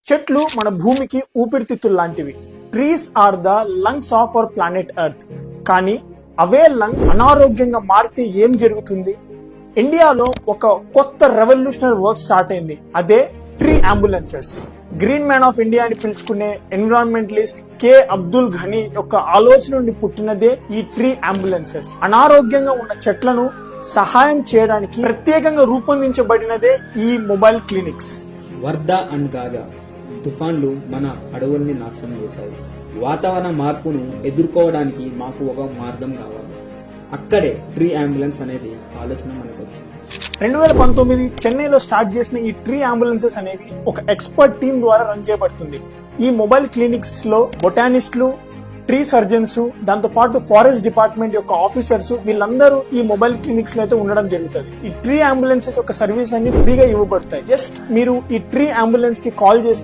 చెట్లు మన భూమికి ఊపిరితిత్తులు లాంటివి. Trees are the lungs of our planet Earth. కానీ అవే లంగ్స్ అనారోగ్యంగా మారితే ఏం జరుగుతుంది? ఇండియాలో ఒక కొత్త రెవల్యూషనరీ వర్క్ స్టార్ట్ అయింది. అదే tree ambulances. Green man of India అని పిలుచుకునే ఎన్విరాన్మెంటలిస్ట్ కె అబ్దుల్ ఘనీ యొక్క ఆలోచన నుండి పుట్టినదే ఈ ట్రీ అంబులెన్సెస్. అనారోగ్యంగా ఉన్న చెట్లను సహాయం చేయడానికి ప్రత్యేకంగా రూపొందించబడినదే ఈ మొబైల్ క్లినిక్స్. వర్ధ అండ్ గాజా తుఫాన్లు మన అడవుల్ని నాశనం చేశాయి. వాతావరణ మార్పును ఎదుర్కోవడానికి మాకు ఒక మార్గం కావాలి. అక్కడే ట్రీ అంబులెన్స్ అనేది ఆలోచన మనకు వచ్చింది. 2019 చెన్నైలో స్టార్ట్ చేసిన ఈ ట్రీ అంబులెన్సెస్ అనేవి ఒక ఎక్స్పర్ట్ టీం ద్వారా రన్ చేయబడుతుంది. ఈ మొబైల్ క్లినిక్స్ లో బొటానిస్టులు, ట్రీ సర్జన్స్, దాంతో పాటు ఫారెస్ట్ డిపార్ట్మెంట్ యొక్క ఆఫీసర్స్ వీళ్ళందరూ ఈ మొబైల్ క్లినిక్స్ లో అయితే ఉండడం జరుగుతుంది. ఈ ట్రీ అంబులెన్సెస్ యొక్క సర్వీస్ అన్ని ఫ్రీగా ఇవ్వబడతాయి. జస్ట్ మీరు ఈ ట్రీ అంబులెన్స్ కి కాల్ చేస్తే